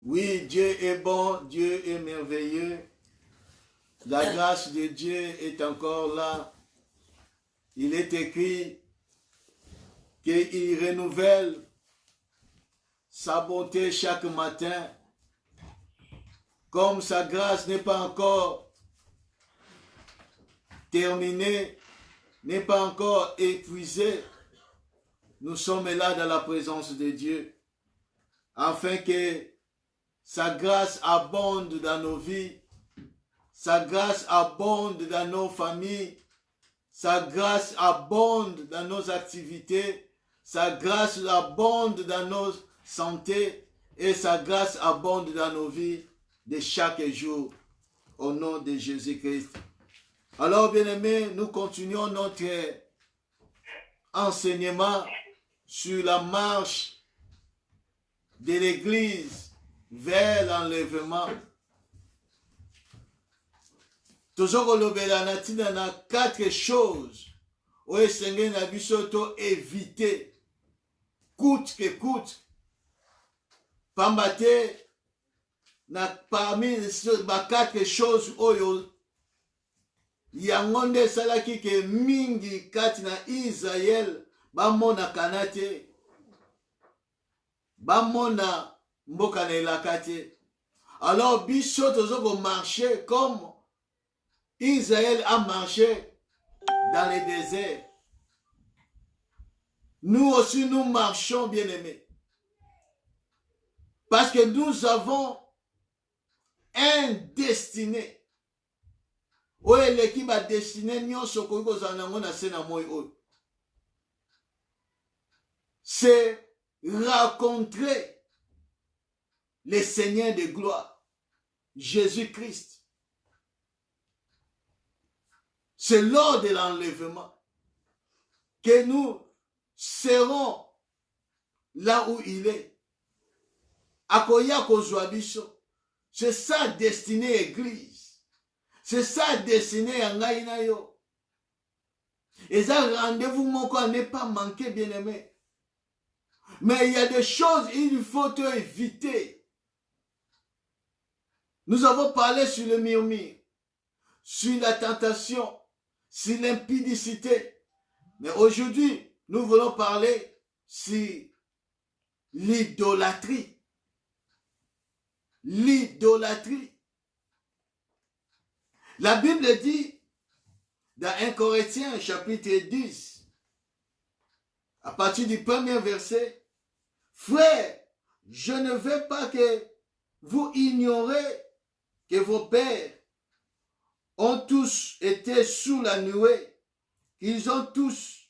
Oui, Dieu est bon, Dieu est merveilleux. La grâce de Dieu est encore là. Il est écrit qu'il renouvelle sa bonté chaque matin. Comme sa grâce n'est pas encore terminée, n'est pas encore épuisée, nous sommes là dans la présence de Dieu, afin que sa grâce abonde dans nos vies, sa grâce abonde dans nos familles, sa grâce abonde dans nos activités, sa grâce abonde dans nos santé et sa grâce abonde dans nos vies de chaque jour, au nom de Jésus-Christ. Alors, bien-aimés, nous continuons notre enseignement sur la marche de l'Église vers l'enlèvement. Toujours kolobela na tina na 4 choses oyo esengeli na biso to éviter coûte que coûte, pamba te na parmi ba 4 choses oyo yango nde esalaki ke mingi kati na Israel bamonakana te, bamona mboka na elaka te. Alors biso tozo komarche comme Israël a marché dans le désert. Nous aussi nous marchons, bien-aimés, parce que nous avons un destiné. Oye l'équipe a destiné nyonso koiko zanango na sena moi oyo. C'est rencontrer le Seigneur de gloire, Jésus-Christ. C'est lors de l'enlèvement que nous serons là où il est. Akoya kozwa biso. C'est ça destinée église. C'est ça destinée à ngai na yo. Et ça rendez-vous moko à ne pas manquer, bien-aimé. Mais il y a des choses il faut éviter. Nous avons parlé sur le murmure, sur la tentation, sur l'impudicité. Mais aujourd'hui, nous voulons parler sur l'idolâtrie. L'idolâtrie. La Bible dit dans 1 Corinthiens chapitre 10, à partir du premier verset, « Frères, je ne veux pas que vous ignorez que vos pères ont tous été sous la nuée, qu'ils ont tous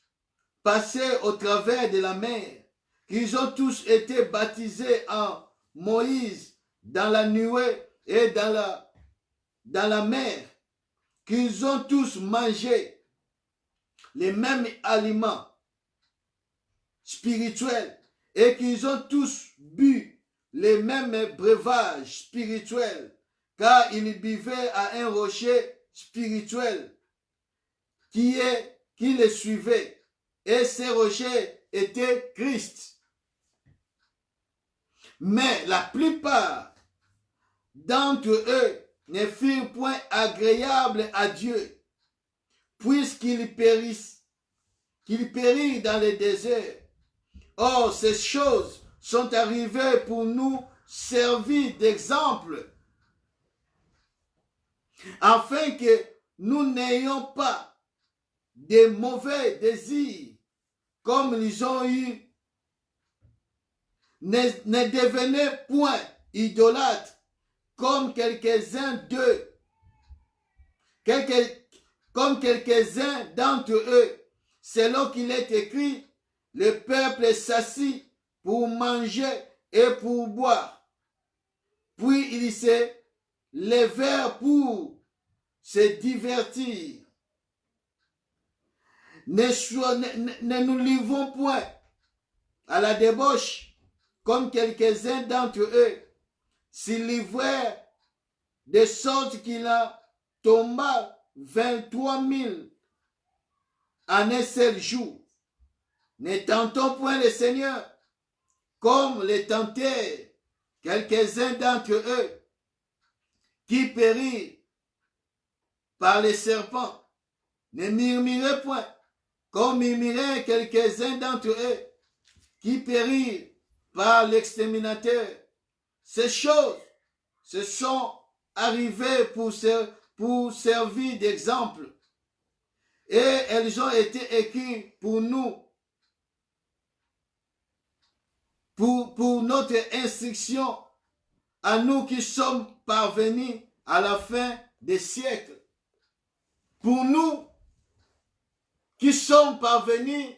passé au travers de la mer, qu'ils ont tous été baptisés en Moïse dans la nuée et dans la mer, qu'ils ont tous mangé les mêmes aliments spirituels et qu'ils ont tous bu les mêmes breuvages spirituels, car ils buvaient à un rocher spirituel qui les suivait, et ces rochers étaient Christ. Mais la plupart d'entre eux ne furent point agréables à Dieu, puisqu'ils périrent dans le désert. Or, ces choses sont arrivées pour nous servir d'exemple, afin que nous n'ayons pas de mauvais désirs comme ils ont eu. Ne devenez point idolâtres comme quelques-uns d'eux, comme quelques-uns d'entre eux, selon qu'il est écrit, le peuple s'assit pour manger et pour boire, puis ils se levèrent pour se divertir. Ne nous livrons point à la débauche comme quelques-uns d'entre eux s'ils livrèrent de sorte qu'il a tombé 23 000 en un seul jour. Ne tentons point le Seigneur comme les tentèrent, quelques-uns d'entre eux qui périrent par les serpents, ne murmurez point, comme murmuraient quelques-uns d'entre eux qui périrent par l'exterminateur. Ces choses se sont arrivées pour servir d'exemple, et elles ont été écrites pour nous, pour notre instruction, à nous qui sommes parvenus à la fin des siècles. Pour nous qui sommes parvenus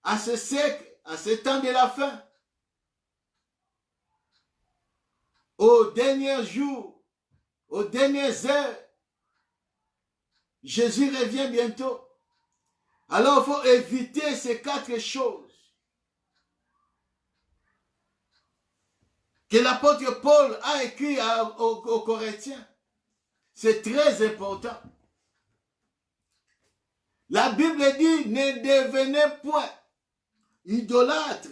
à ce siècle, à ce temps de la fin, aux derniers jours, aux dernières heures, Jésus revient bientôt. Alors il faut éviter ces 4 choses que l'apôtre Paul a écrit aux Corinthiens. C'est très important. La Bible dit, ne devenez point idolâtres.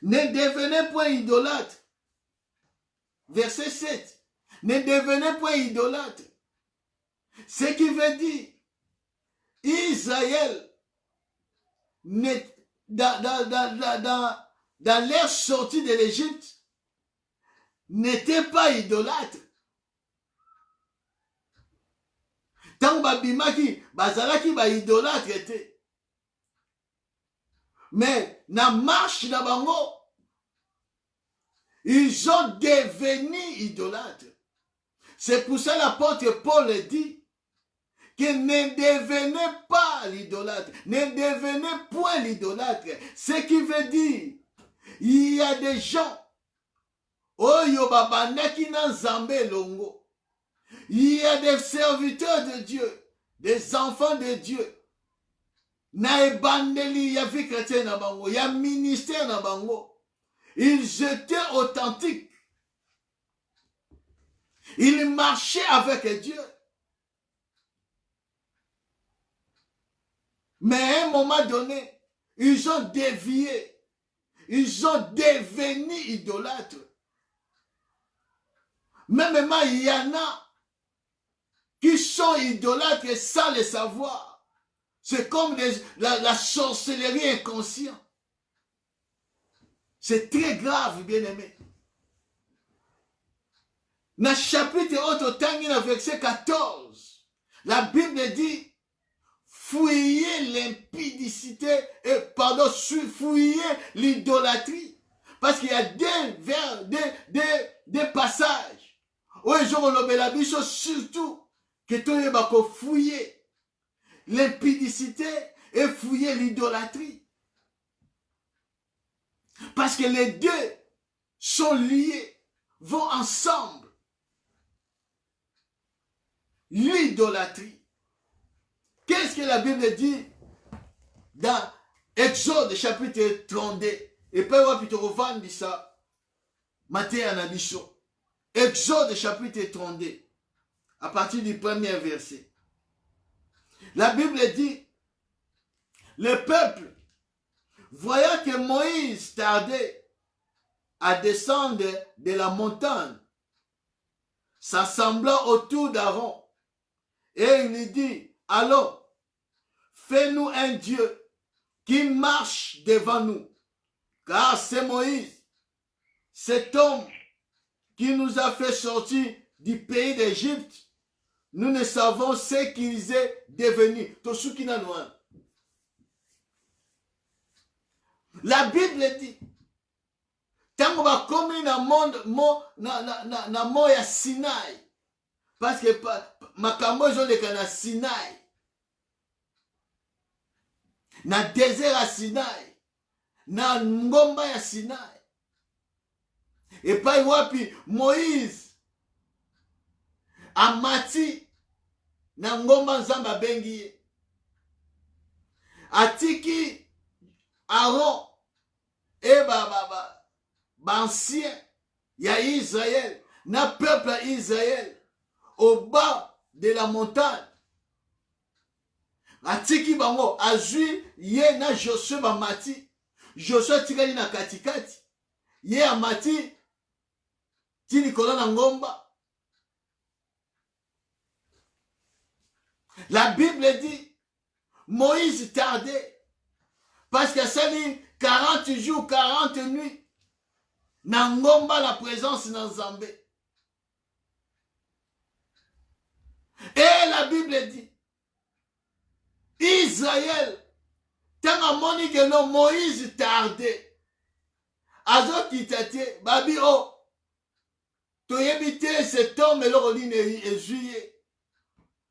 Ne devenez point idolâtres. Verset 7. Ne devenez point idolâtres. Ce qui veut dire, Israël, dans leur sortie de l'Égypte, n'était pas idolâtre. Tant babimaki, bazalaki ba idolâtre était. Mais na marche na bango, ils ont devenu idolâtres. C'est pour ça l'apôtre Paul dit que ne devenez pas l'idolâtre, ne devenez point l'idolâtre. Ce qui veut dire, il y a des gens, oyo babandaki na Nzambe longo. Il y a des serviteurs de Dieu, des enfants de Dieu. Na ebandeli ya vie chrétienne na bango, ya ministère na bango. Ils étaient authentiques. Ils marchaient avec Dieu. Mais à un moment donné, ils ont dévié. Ils ont devenu idolâtres. Même il y en a qui sont idolâtres sans le savoir. C'est comme la sorcellerie inconsciente. C'est très grave, bien-aimé. Dans le chapitre Ototangi, dans verset 14, la Bible dit, fuyez l'impudicité, fuyez l'idolâtrie. Parce qu'il y a des passages où ils ont la Bible, surtout que tu as fouiller l'impudicité et fouiller l'idolâtrie. Parce que les deux sont liés, vont ensemble. L'idolâtrie. Qu'est-ce que la Bible dit dans Exode chapitre 32? Et puis on va revoir ça. Matthieu Anabiso. Exode chapitre 32. À partir du premier verset. La Bible dit, le peuple, voyant que Moïse tardait à descendre de la montagne, s'assembla autour d'Aaron, et il lui dit, allons, fais-nous un Dieu qui marche devant nous, car c'est Moïse, cet homme qui nous a fait sortir du pays d'Égypte. Nous ne savons ce qu'ils est devenu. La Bible dit, tant qu'on va comme dans le monde ya Sinaï, parce que makambo ezoleka na Sinaï, na désert ya Sinaï, na ngomba ya Sinaï, et pas wapi Moïse amati na ngomba Nzambe abengi ye, atiki Aaron et ancien ya Israël, na peuple à Israël, au bas de la montagne. Atiki bango, azui ye na Josué bamati. Joshua tikali na katikati. Ye amati ti likolo na ngomba. La Bible dit Moïse tardait parce que ça dit 40 jours, 40 nuits. Na ngomba la présence na Nzambe. Et la Bible dit Israël, tant moni que non Moïse tardait. Azo kitate, babi oh, toyebite cet homme et l'orline et juillet.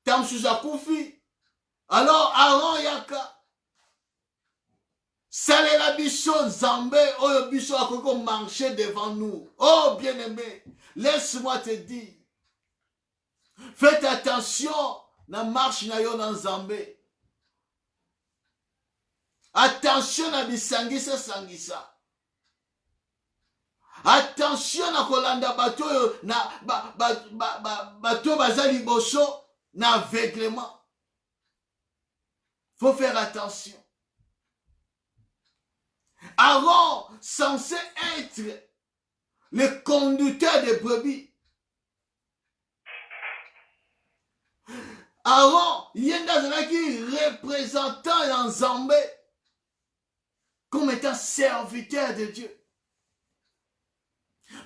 Tam sous koufi. Alors Aaron yaka. Salé la bichon Zambé, oh bichon a koko marcher devant nous. Oh bien-aimé, laisse-moi te dire. Faites attention na marche na yo na Zambé. Attention na bisangisa sangisa. Attention na kolanda bato na bato bazali boso na aveuglement. Faut faire attention. Aaron censé être le conducteur des brebis. Aaron yenda zalaki représentant dans Zambé comme étant serviteur de Dieu.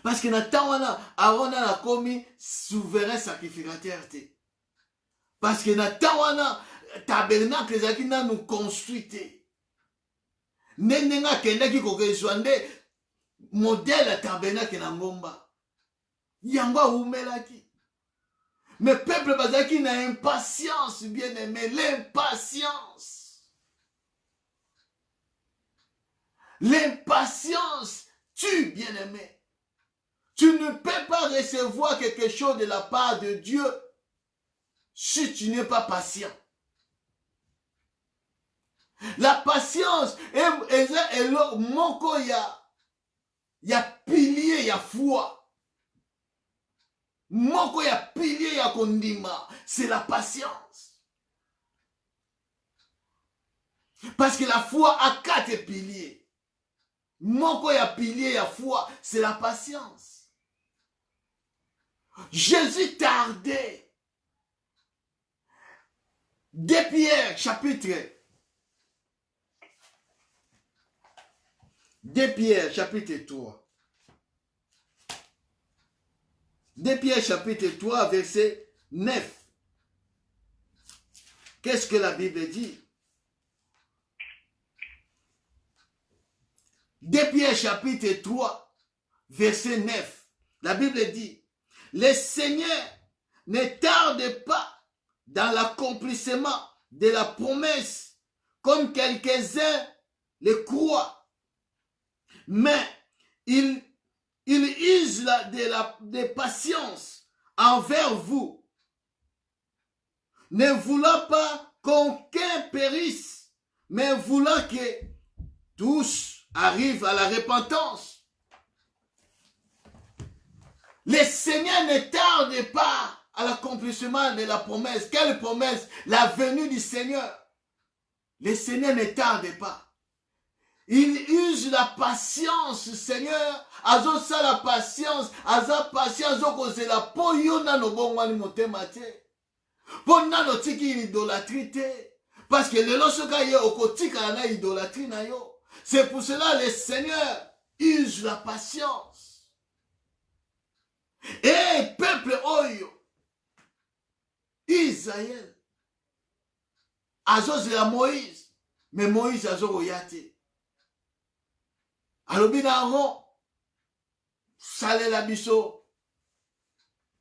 Parce que Nathan Aaron a commis souverain sacrificateur. Parce que Nathan tabernacle zaki na nous construite. Nenenga kenda ki kokezwande modèle tabernacle na ngomba. Yangwa umelaki. Mais peuple bazaki na impatience, bien aimé, l'impatience. L'impatience tue, bien aimé. Tu ne peux pas recevoir quelque chose de la part de Dieu si tu n'es pas patient. La patience est moko ya pilier ya foi. Moko ya pilier ya kondima, c'est la patience. Parce que la foi a 4 piliers. Moko ya pilier ya foi, c'est la patience. Jésus tardait. 2 Pierre, chapitre 2 Pierre, chapitre 3. 2 Pierre, chapitre 3, verset 9. Qu'est-ce que la Bible dit? 2 Pierre, chapitre 3, verset 9. La Bible dit, le Seigneur ne tarde pas dans l'accomplissement de la promesse, comme quelques-uns le croient. Mais il use de patience envers vous, ne voulant pas qu'aucun périsse, mais voulant que tous arrivent à la repentance. Le Seigneur ne tarde pas à l'accomplissement de la promesse. Quelle promesse? La venue du Seigneur. Le Seigneur ne tarde pas. Il use la patience, Seigneur. Azo sa la patience. Aza patience. Oko se la po yo na no bongwani motema te. Po na no tiki idolâtrie te. Parce que le losoka ye oko tika na idolâtrie na yo. C'est pour cela le Seigneur use la patience. Et peuple oyo. Israël. Azo zela Moïse. Mais Moïse azo oyate. Alobi na Aaron, salela biso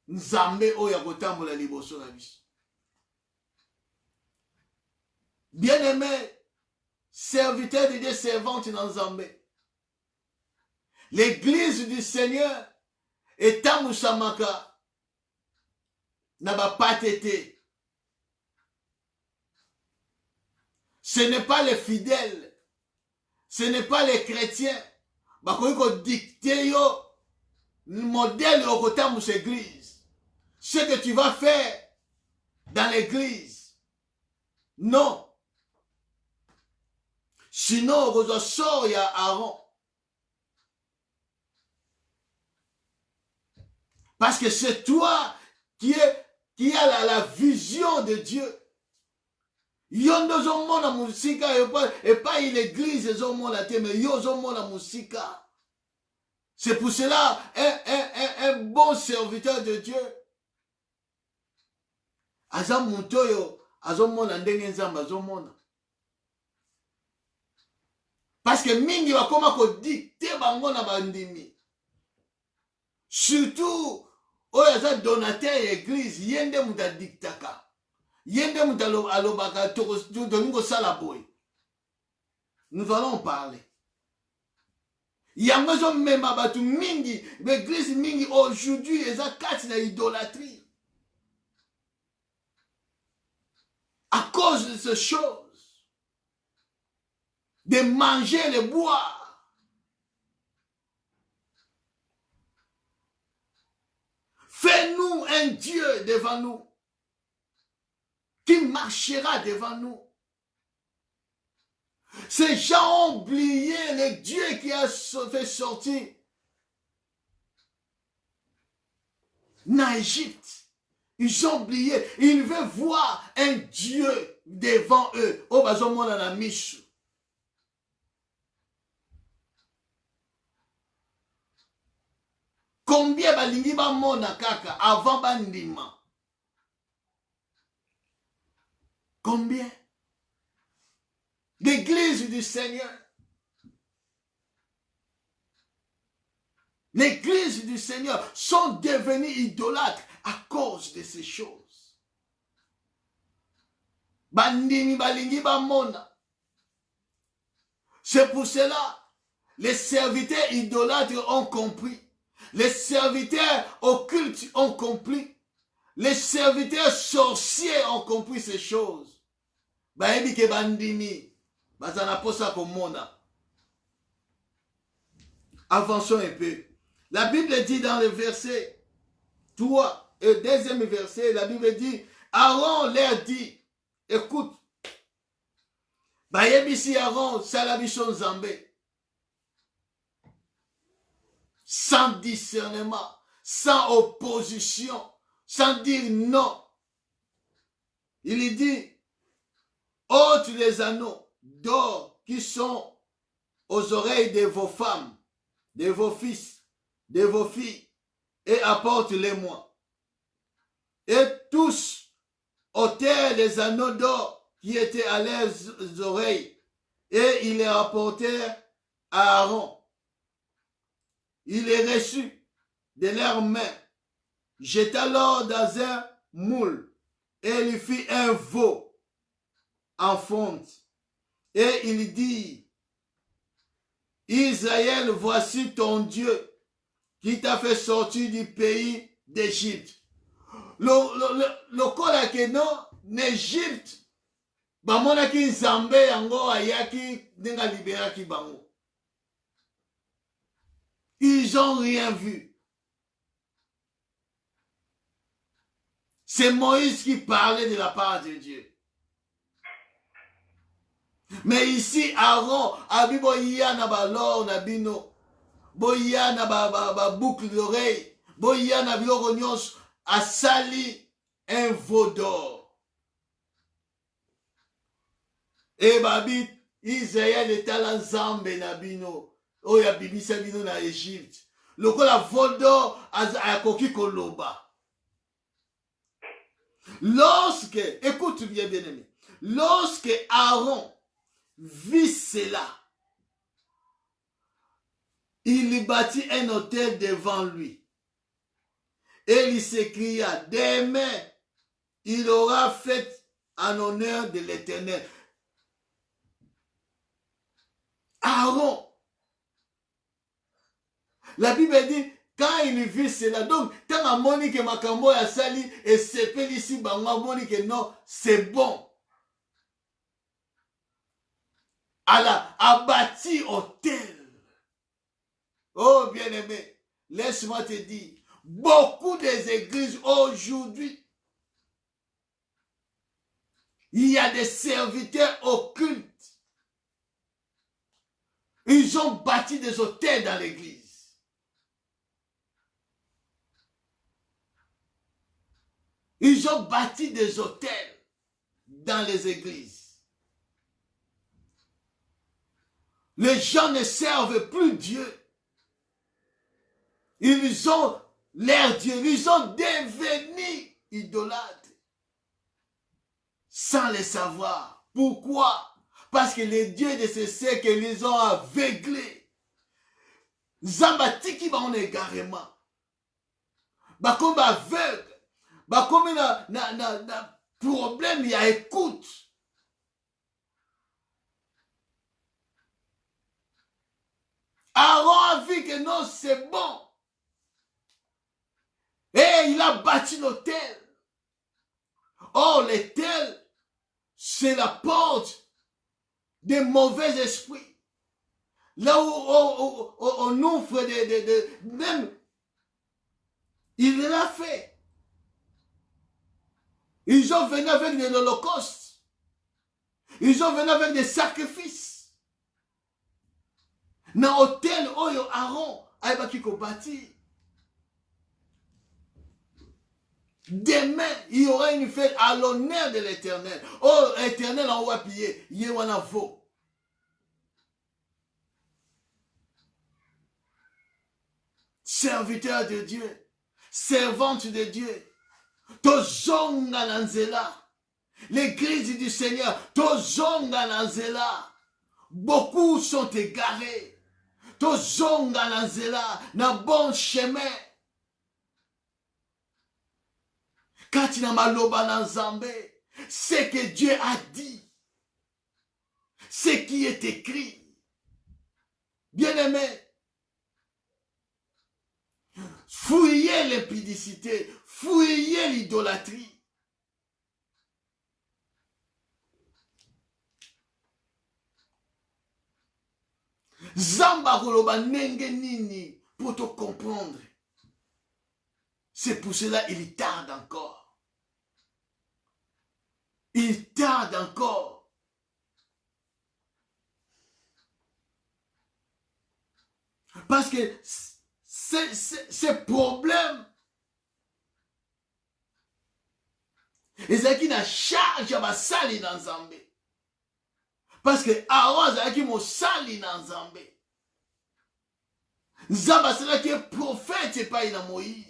Nzambe oyo akotambola liboso na biso. Bien-aimé, serviteur de Dieu, servante dans Nzambe. L'église du Seigneur est Tamusamaka n'a pas été. Ce n'est pas les fidèles, ce n'est pas les chrétiens. Bakoiko dicter yo modèle au côté de l'église. Ce que tu vas faire dans l'église. Non. Sinon, vous sort, il y a Aaron. Parce que c'est toi qui a la vision de Dieu. Yo ndozomona musika et pas l'église ezomona te mais yo zomona musika. C'est pour cela un bon serviteur de Dieu. Aza mutoyo azomona ndenge nzamba azomona. Parce que mingi bakoma ko dicter bango na bandimi. Surtout oyo aza donateur ya église yende muta diktaka. Yende muta alobaka tolingo sala boy. Nous allons parler. Yango zo mema batu mingi, l'église mingi aujourd'hui eza kati na idolâtrie. À cause de ces choses, de manger, de boire. Fais-nous un Dieu devant nous, qui marchera devant nous. Ces gens ont oublié le Dieu qui a fait sortir l'Égypte. Ils ont oublié. Ils veulent voir un Dieu devant eux. Oh, bazomona na misu. Combien balingi ba mona kaka avant bandima? Combien? L'église du Seigneur. L'église du Seigneur sont devenus idolâtres à cause de ces choses. Bandini balingi ba mona. C'est pour cela les serviteurs idolâtres ont compris. Les serviteurs occultes ont compris. Les serviteurs sorciers ont compris ces choses. Baebi ke bandini bazana posa komona. Avançons un peu. La Bible dit dans le verset 3 et deuxième verset, la Bible dit, Aaron leur dit, écoute, Bayebisi Aaron, Salabishon Zambé, sans discernement, sans opposition, sans dire non. Il dit, ôte les anneaux d'or qui sont aux oreilles de vos femmes, de vos fils, de vos filles, et apporte-les-moi. Et tous ôtèrent les anneaux d'or qui étaient à leurs oreilles, et ils les rapportèrent à Aaron. Il les reçut de leurs mains, jeta l'or dans un moule, et lui fit un veau en fonte. Et il dit, Israël, voici ton Dieu qui t'a fait sortir du pays d'Égypte. Le kola ke non, n'Égypte, bamonaki Nzambe yango ayaki nenga liberaki bango. Ils n'ont rien vu. C'est Moïse qui parlait de la part de Dieu. Mais ici, Aaron, abi boya na ba lor na bino, boya na ba boucle d'oreille, boya na biloko nyonso, asali un veau d'or. Et babi, Israël est à la Nzambe na bino, oya bibisa bino na Égypte. Lokola veau d'or ayakoki koloba. Lorsque, écoute bien aimé, lorsque Aaron vit cela, il bâtit un autel devant lui. Et il s'écria, demain, il aura fait en honneur de l'Éternel. Aaron, la Bible dit, quand il vit cela, donc, tant à Monique Makambo a sali, et c'est pas ici, Monique, non, c'est bon. Allah a bâti autel. Oh, bien-aimé, laisse-moi te dire, beaucoup des églises aujourd'hui, il y a des serviteurs occultes Ils ont bâti des hôtels dans l'église. Ils ont bâti des hôtels dans les églises. Les gens ne servent plus Dieu. Ils ont leur Dieu. Ils ont devenu idolâtres. Sans le savoir. Pourquoi? Parce que les dieux de ce siècle, ils ont aveuglé. Zambatiki ba on égarement. Ba comme aveugle. Ba comme na problème, il y a écoute. Aaron a vu que non, c'est bon. Et il a bâti l'autel. Oh, l'autel, c'est la porte des mauvais esprits. Là où on offre même, il l'a fait. Ils ont venu avec de l'Holocauste. Ils ont venu avec des sacrifices. Dans l'hôtel, Aaron a bâti. Demain, il y aura une fête à l'honneur de l'Éternel. Oh, l'Éternel en va piller. Yewanavo. Serviteur de Dieu, servante de Dieu, tozonga nanzela. L'église du Seigneur, tozonga nanzela. Beaucoup sont égarés. Tozonga nanzela, na bon chemin. Quand il a maloba dans Zambé, c'est que Dieu a dit, ce qui est écrit. Bien-aimé, fouillez l'impudicité, fouillez l'idolâtrie. Zamba koloba nenge nini pour te comprendre. C'est pour cela qu'il tarde encore. Il tarde encore. Parce que ces problèmes, Ezaki na charge à basali dans Zambé. Parce que Aaron Ezaki mo sali dans Zambé. Zamba c'est qui est prophète et pas dans Moïse.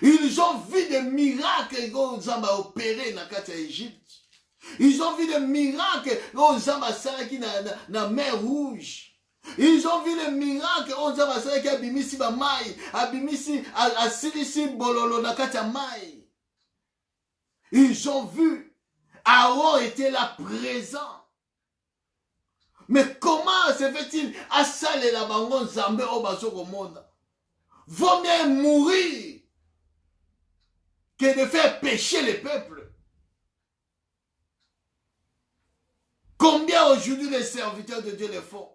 Ils ont vu des miracles que Zamba a opéré dans l'Égypte. Ils ont vu des miracles que Zamba salaki na mer Rouge. Ils ont vu les miracles que Zamba salaki abimisi ba mai, abimisi asilisi bololo na kati ya mai. Ils ont vu Aaron était là présent. Mais comment se fait-il à saler la bangon Zambé au bazoko monde? Vaut mieux mourir que de faire pécher les peuples. Combien aujourd'hui les serviteurs de Dieu le font?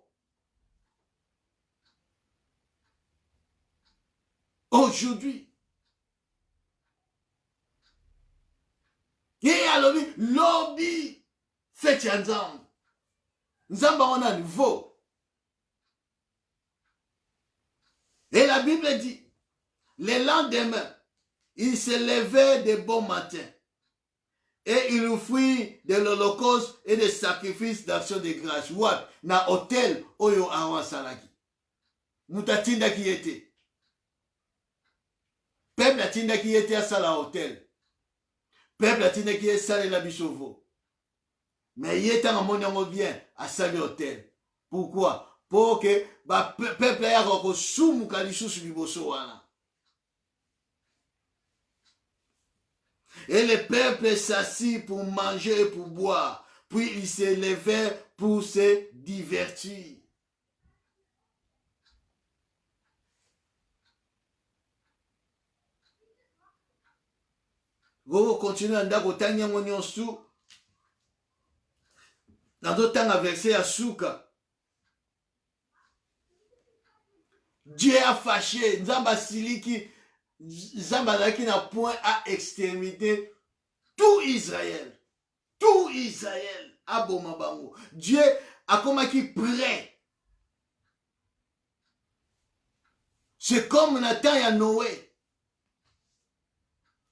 Aujourd'hui. Et alors, lobby, faites ensemble. Nzamba on a nouveau. Et la Bible dit, le lendemain, il se levait de bon matin et il offrit de l'holocauste et des sacrifices d'action de grâce. What? Na hôtel oyo Aaron salaki. Mutatinda qui était. Peuple atinda qui était à sala hôtel. Peuple atinda qui est salé la bisovo. Mais il était en mon bien à saler hôtel. Pourquoi? Pour que peuple aya ko sumu kalisusu liboso wana. Et le peuple s'assit pour manger et pour boire. Puis il se levait pour se divertir. Vous continuez à ndako tanya ngoni sou. Dans d'autres temps, verset à Souka. Dieu a fâché. Nzamba siliki. Nzamba laki na point à exterminer tout Israël. Tout Israël. Aboma bango. Dieu akomaki prêt. C'est comme Nathan et Noé.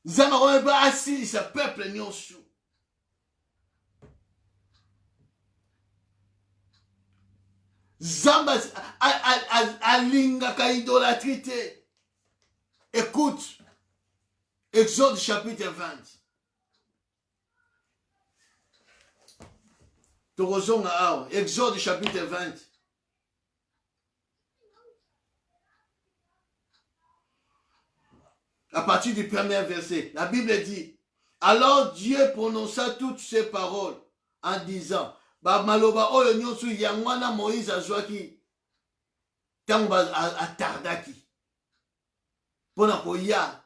Nzambe akomaki mpe asilisa peuple nyonso. Nzambe alingaka idolâtrie te. Écoute, Exode chapitre 20. Tokozonga awa, Exode chapitre 20. À partir du premier verset, la Bible dit, alors Dieu prononça toutes ces paroles en disant, ba maloba oyo nyonso yangwana Moïse azwaki tango atardaki pona koya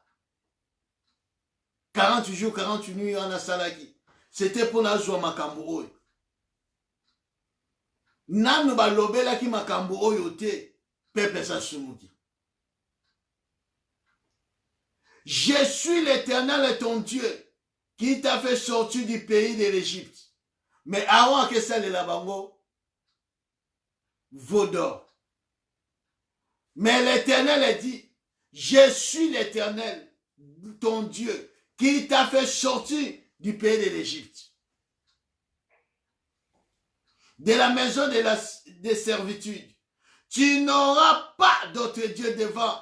40 jours 40 nuits wana salaki, c'était pona azwa makambo oyo. Nanu balobelaki makambo oyo te, peuple sasumuki. Je suis l'Éternel ton Dieu qui t'a fait sortir du pays de l'Égypte. Mais avant que ça, les labango, vaudor. Mais l'Éternel a dit, je suis l'Éternel, ton Dieu, qui t'a fait sortir du pays de l'Égypte. De la maison de servitude. Tu n'auras pas d'autre Dieu devant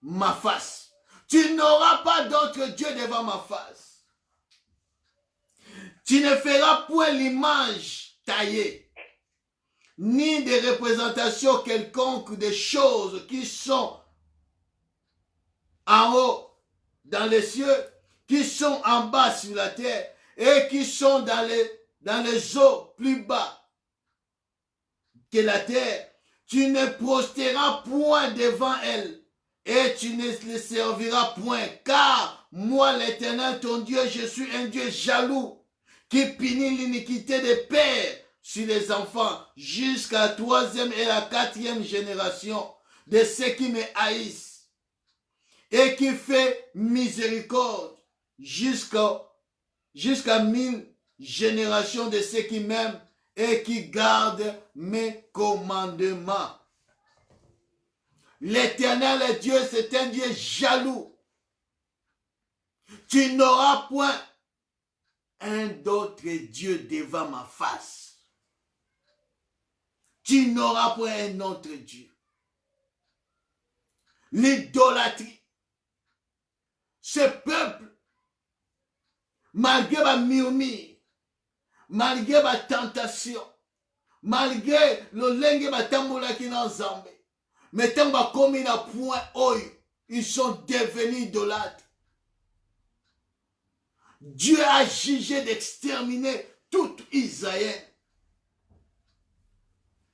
ma face. Tu n'auras pas d'autre Dieu devant ma face. Tu ne feras point l'image taillée, ni des représentations quelconques des choses qui sont en haut dans les cieux, qui sont en bas sur la terre et qui sont dans les eaux plus bas que la terre. Tu ne prosteras point devant elles. Et tu ne les serviras point, car moi l'Éternel ton Dieu, je suis un Dieu jaloux, qui punit l'iniquité des pères sur les enfants, jusqu'à la 3e et la 4e génération de ceux qui me haïssent, et qui fait miséricorde jusqu'à 1000 générations de ceux qui m'aiment et qui gardent mes commandements. L'Éternel Dieu, c'est un Dieu jaloux. Tu n'auras point un autre Dieu devant ma face. Tu n'auras point un autre Dieu. L'idolâtrie. Ce peuple, malgré ma murmure, malgré ma tentation, malgré le lenge batambola qui n'a zambé, mais tant que comme il a point oyo, ils sont devenus idolâtres. Dieu a jugé d'exterminer tout Israël.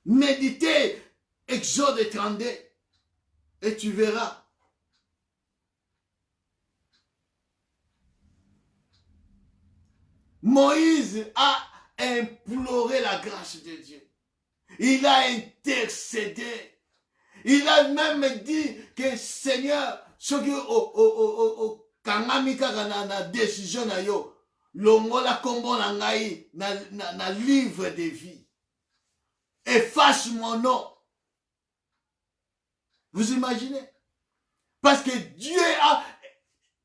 Méditez Exode 32 et tu verras. Moïse a imploré la grâce de Dieu. Il a intercédé. Il a même dit que Seigneur, ce qui kangamika na décision na yo, longola kombo na ngai na livre de vie. Efface mon nom. Vous imaginez? Parce que Dieu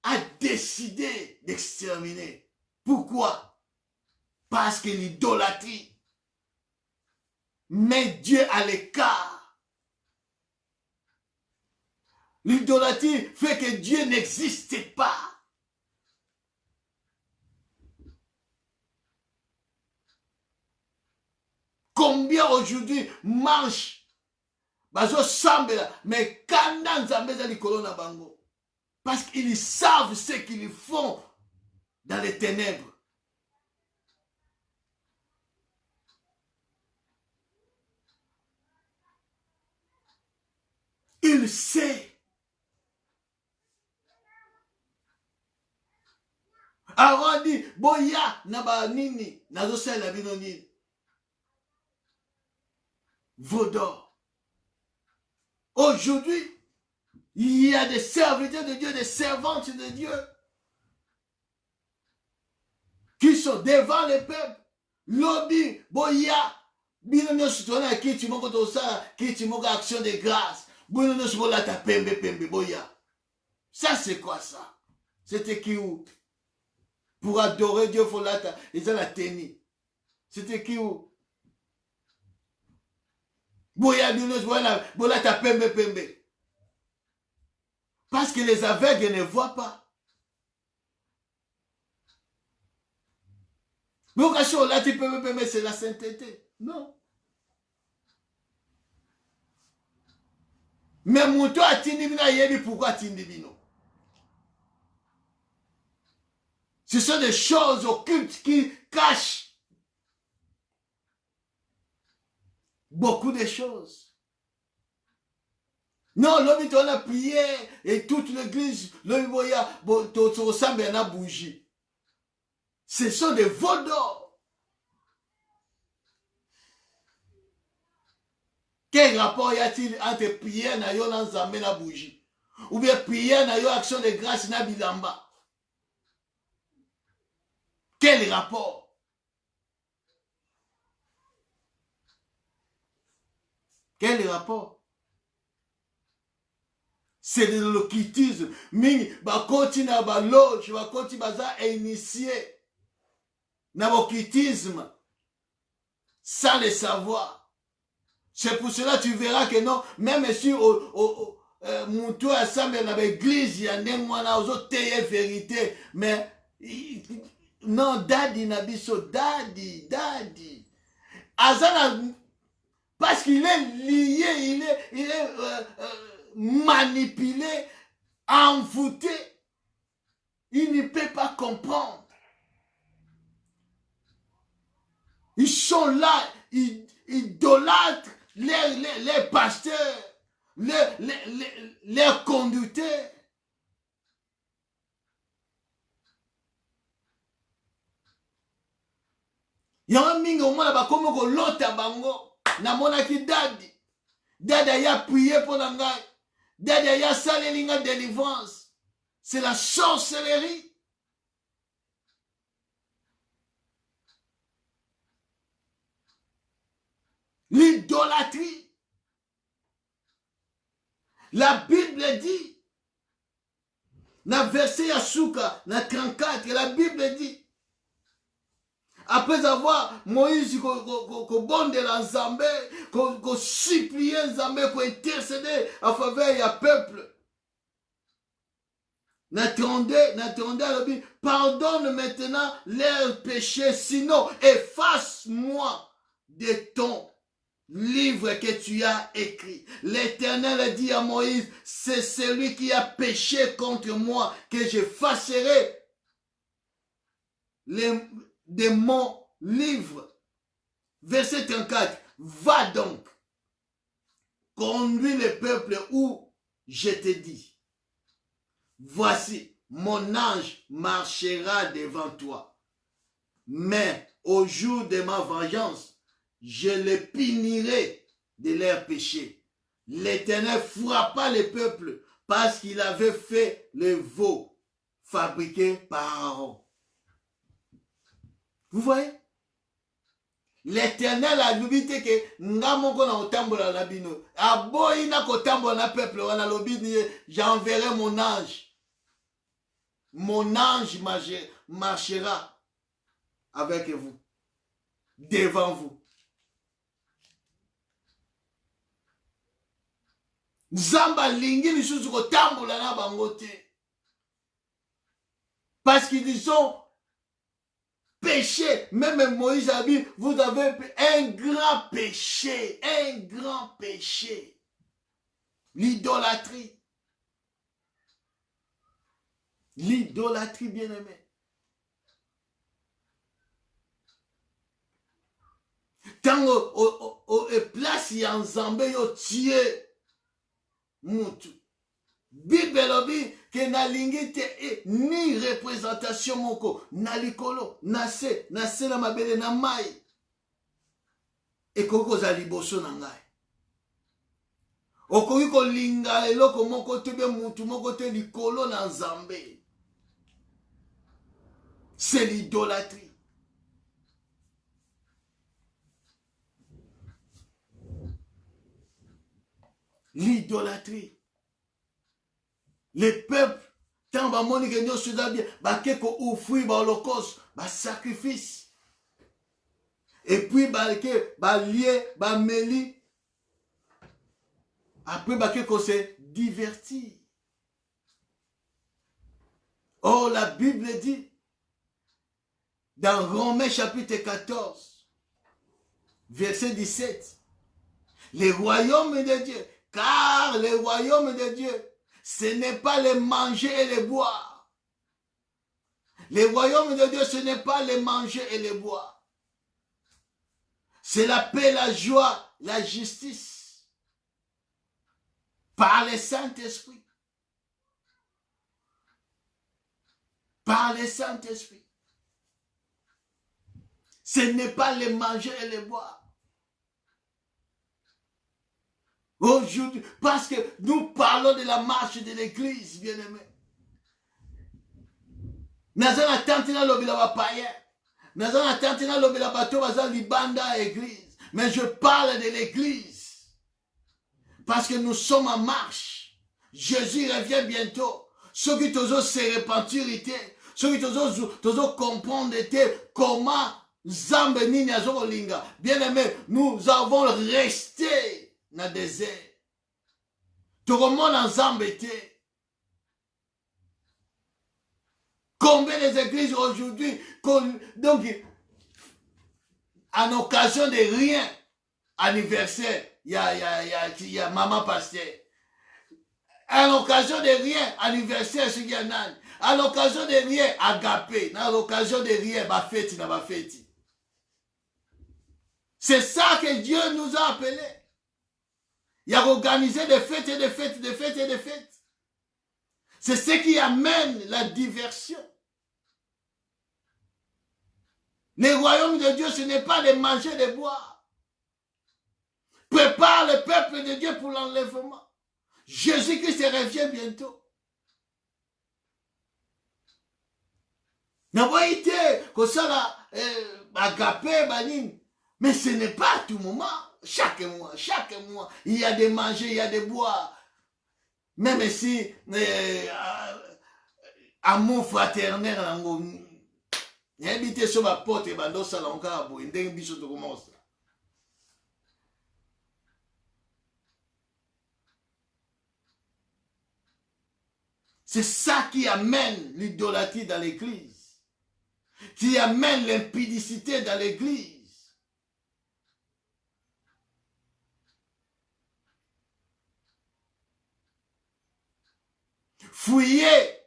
a décidé d'exterminer. Pourquoi? Parce que l'idolâtrie met Dieu à l'écart. L'idolâtrie fait que Dieu n'existe pas. Combien aujourd'hui marchent, mais parce qu'ils savent ce qu'ils font dans les ténèbres. Il sait. Aaron dit, boya naba nini, nazosel la bino nini. Vaudor. Aujourd'hui, il y a des serviteurs de Dieu, des servantes de Dieu, qui sont devant le peuple. Lobby, boya, Bino nyonso tona kiti moko tosala kiti moko action de grâce. Bino nyonso bolata pembe pembe boya. Ça c'est quoi ça? C'était qui où? Pour adorer Dieu faut lata. Ils ont la tenue. C'était qui où? Boya bino nyonso bolata pembe pembe. Parce que les aveugles ne voient pas. Mais c'est la sainteté. Non. Mais mon toit a tindibina yebi pourquoi tindibino. Ce sont des choses occultes qui cachent beaucoup de choses. Non, l'homme on a prié et toute l'église, l'homme voya, ressemble à une bougie. Ce sont des veaux d'or. Quel rapport y a-t-il entre prière na yo lanzambe na bougie? Ou bien prière na yo action de grâce na bilamba? Quel rapport? Quel rapport? C'est de l'occultisme. Mingi, bakoti na baloge, bakoti baza initié. Na l'occultisme. Sans le savoir. C'est pour cela que tu verras que non, même si Moutou assemble dans l'église, il y a des moines qui ont vérité. Mais non, daddy nabiso, daddy. Azana, parce qu'il est lié, il est manipulé, envoûté. Il ne peut pas comprendre. Ils sont là, ils idolâtrent les pasteurs, les conducteurs. Il y a un mingo mona ba komo ko lota bango na mona ki dadi. Dadi a prié pour la ngai. Dadi a salé l'inga délivrance. C'est la sorcellerie. L'idolâtrie. La Bible dit, dans verset Yasuka, dans 34, la Bible dit, après avoir Moïse bonde l'Enzambé, supplié Nzambé, intercéder en faveur du peuple. N'attendez, pardonne maintenant leurs péchés, sinon efface-moi de ton livre que tu as écrit. L'Éternel a dit à Moïse, c'est celui qui a péché contre moi que j'effacerai de mon livre. Verset 34. Va donc, conduis le peuple où je te dis. Voici, mon ange marchera devant toi. Mais au jour de ma vengeance, je les punirai de leurs péchés. L'Éternel frappa le peuple parce qu'il avait fait le veau fabriqué par Aaron. Vous voyez? L'Éternel a dit que ngamoko na otambola na bino. Aboyi na kotambola na peuple wana lobini j'enverrai mon ange. Mon ange marchera avec vous, devant vous. Zamba lingi lisusu kotambola na bango te. Parce qu'ils ont péché. Même Moïse a dit, vous avez un grand péché. Un grand péché. L'idolâtrie. L'idolâtrie, bien-aimé. Tant au place y a un Zambé yo tié. Moutou. Bible lobi que na lingi te ni représentation moko na likolo na se na mabele na mai e koko za liboso na ngai okoki kolinga eloko moko te be mutu moko te likolo na Nzambe. C'est l'idolâtrie. l'idolâtrie. Les peuples, tant que moni que nous sommes bien, que offrir l'holocauste, sacrifice. Et puis lié, mêli. Après qu'on se divertit. Oh, la Bible dit dans Romains chapitre 14, verset 17, les royaumes de Dieu, car les royaumes de Dieu, ce n'est pas les manger et les boire. Les royaumes de Dieu, ce n'est pas les manger et les boire. C'est la paix, la joie, la justice. Par le Saint-Esprit. Par le Saint-Esprit. Ce n'est pas les manger et les boire. Aujourd'hui, parce que nous parlons de la marche de l'église, bien-aimé. Nous avons attendu à l'obéla païen. Nous avons attendu à l'obéla bateau, libanda église. Mais je parle de l'église. Parce que nous sommes en marche. Jésus revient bientôt. Ceux qui t'osent se repentir, ceux qui t'osent comprendre comment Zambe nini azokolinga. Bien-aimé, nous avons resté dans le désert. Tout le monde en Zambe était. Combien des églises aujourd'hui, donc, en occasion de rien, anniversaire, il y a maman pasteur. À l'occasion de rien, anniversaire chez Yannan. À l'occasion de rien, agapé. À l'occasion de rien, bafeti na bafeti. C'est ça que Dieu nous a appelés. Il a organisé des fêtes et des fêtes, des fêtes et des fêtes. C'est ce qui amène la diversion. Les royaumes de Dieu, ce n'est pas de manger, de boire. Prépare le peuple de Dieu pour l'enlèvement. Jésus-Christ revient bientôt. Mais ce n'est pas à tout moment. Chaque mois, il y a des manger, il y a des boire. Même si amour fraternel, il y a habité sur ma porte et dans ça encore, il y a des choses de commencer. C'est ça qui amène l'idolâtrie dans l'église, qui amène l'impudicité dans l'église. Fuyez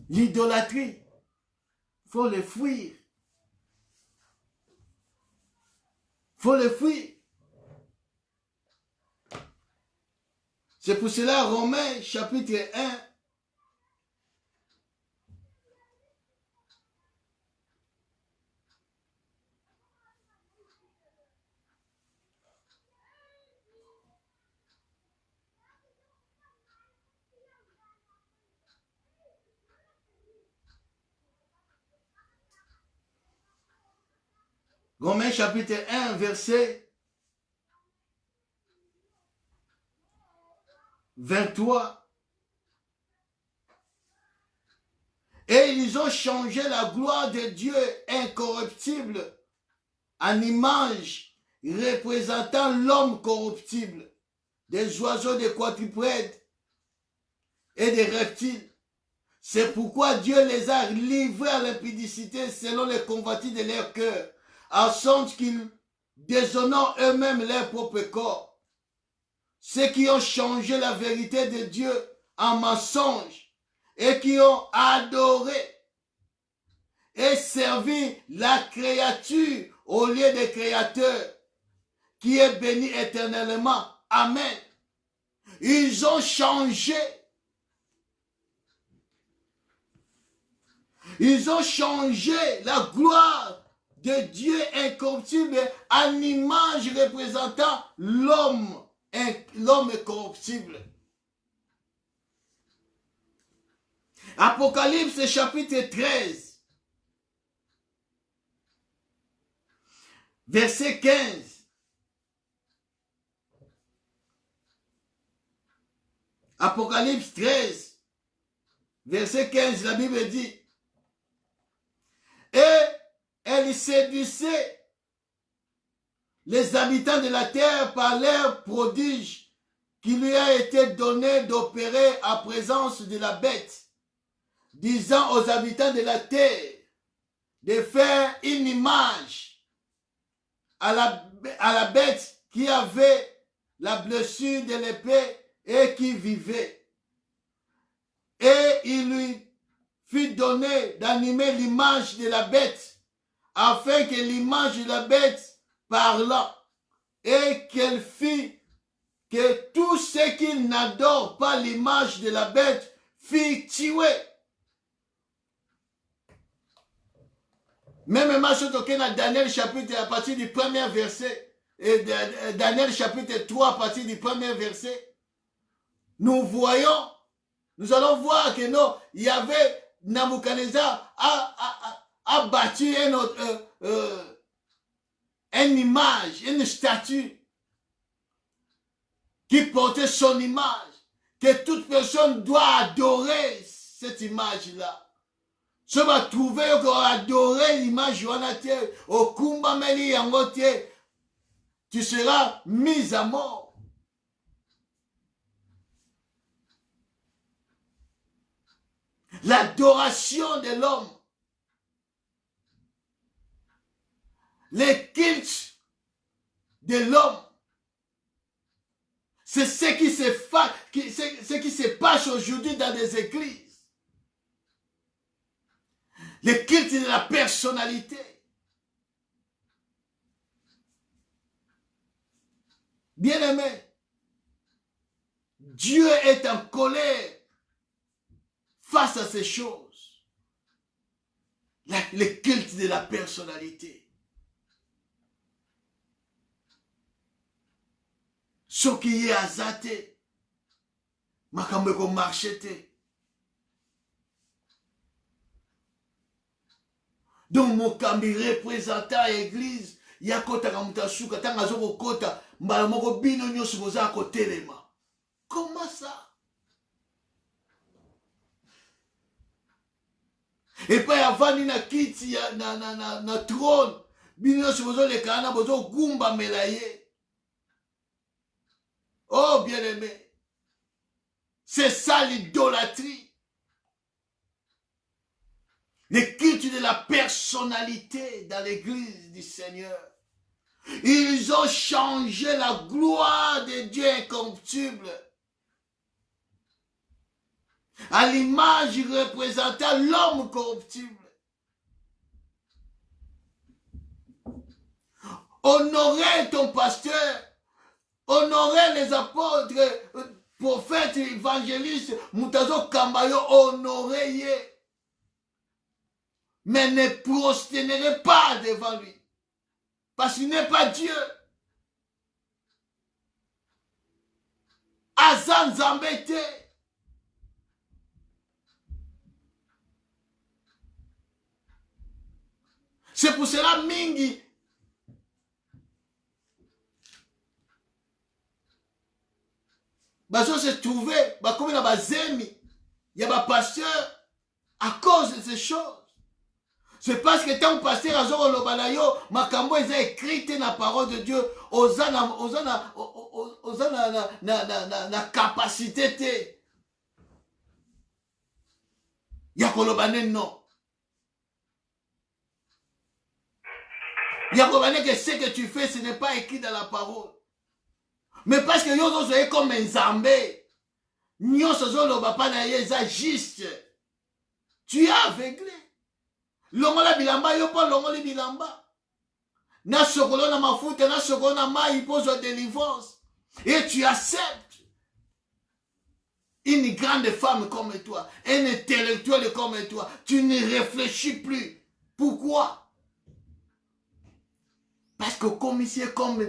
l'idolâtrie. Il faut le fuir. Il faut le fuir. C'est pour cela, Romains chapitre 1, Romains chapitre 1, verset 23. Et ils ont changé la gloire de Dieu incorruptible en image représentant l'homme corruptible, des oiseaux, des quadrupèdes et des reptiles. C'est pourquoi Dieu les a livrés à l'impudicité selon les convoitises de leur cœur, en sorte qu'ils déshonorent eux-mêmes leur propre corps. Ceux qui ont changé la vérité de Dieu en mensonge et qui ont adoré et servi la créature au lieu du Créateur, qui est béni éternellement. Amen. Ils ont changé. Ils ont changé la gloire de Dieu incorruptible en image représentant l'homme corruptible. Apocalypse chapitre 13, verset 15. Apocalypse 13, verset 15, la Bible dit, et elle séduisait les habitants de la terre par leur prodige qui lui a été donné d'opérer à présence de la bête, disant aux habitants de la terre de faire une image à la bête qui avait la blessure de l'épée et qui vivait. Et il lui fut donné d'animer l'image de la bête, afin que l'image de la bête parlât, et qu'elle fit que tous ceux qui n'adorent pas l'image de la bête furent tués. Même dans Daniel chapitre à partir du premier verset, et Daniel chapitre 3 à partir du premier verset, nous allons voir que non, il y avait Nabuchodonosor a battu une image, une statue qui portait son image, que toute personne doit adorer cette image-là. Je vais trouver qu'on adorer l'image au Kumba Meli Yangote, tu seras mis à mort. L'adoration de l'homme, les cultes de l'homme, c'est ce qui se passe aujourd'hui dans des églises. Les cultes de la personnalité. Bien-aimé, Dieu est en colère face à ces choses. Les cultes de la personnalité. Ce qui est azaté, makambo ko marchete. Donc mon kambi représentant l'église, ya kota kamutasuka tanga zoko kota mbala moko bino nyoso boza kotelema. Comment ça? Et puis avant na kiti na trône, bino nyoso bozo lekana bozo gumba melaye. Oh bien-aimé, c'est ça l'idolâtrie. Les cultes de la personnalité dans l'église du Seigneur. Ils ont changé la gloire de Dieu incorruptible à l'image représentant l'homme corruptible. Honorer ton pasteur, honorer les apôtres, prophètes, évangélistes, Moutazo Kambayo, honorer. Mais ne prosternez pas devant lui. Parce qu'il n'est pas Dieu. Azan Zambete. C'est pour cela Mingi. Bazo se trouvé, comme dans Bazemi. Il y a un pasteur à cause de ces choses. C'est parce que tant pasteur à Zoro Lobalayo, Makambo est écrit dans la parole de Dieu, osana na capacité. Yakolobane non. Yakolobane que ce que tu fais, ce n'est pas écrit dans la parole. Mais parce que yo zo comme un zambé, nyoso zo lobapa na yeza juste. Tu es aveuglé. Longola bilamba yo pas longoli bilamba. Na sokolo na mafuta na sokolo na mai pose de délivrance. Et tu acceptes une grande femme comme toi, un intellectuel comme toi. Tu ne réfléchis plus. Pourquoi? Parce que comme ici comme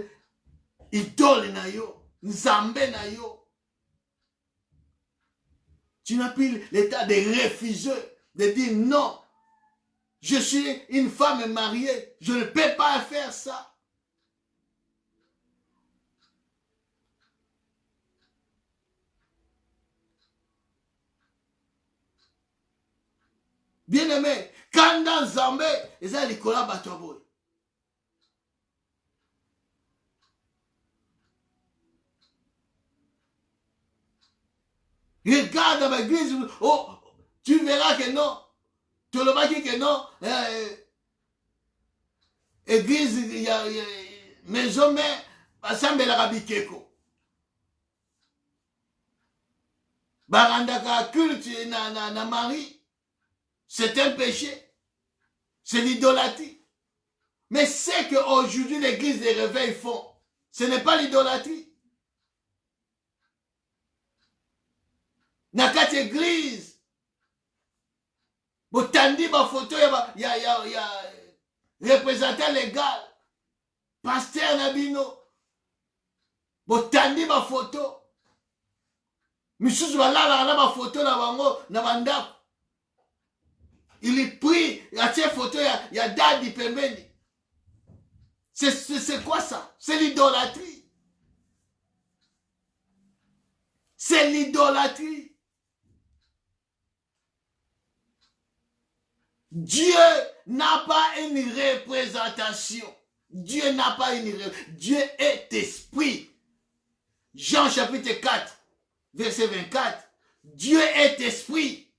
idole na yo, nzambe na yo. Tu n'as plus l'état de refuser, de dire non. Je suis une femme mariée. Je ne peux pas faire ça. Bien aimé, quand dans Zambé, ils ont les collaborateurs. Regarde dans l'église, oh, tu verras que non. Tu le vois que non. Église, il y a maison, mais ensemble la rabikeko. Barandaka culte na Marie, c'est un péché. C'est l'idolâtrie. Mais c'est qu'aujourd'hui l'église des réveils font. Ce n'est pas l'idolâtrie. Dans cette église, vous tendez ma photo, il y a représentant légal, pasteur Nabino, vous tendez ma photo. Monsieur Zouala, ma photo, na bandako. Il est pris, il y a cette photo, il y a Dadi Pembeni. C'est quoi ça? C'est l'idolâtrie. C'est l'idolâtrie. Dieu n'a pas une représentation. Dieu n'a pas une représentation. Dieu est esprit. Jean chapitre 4, verset 24. Dieu est esprit.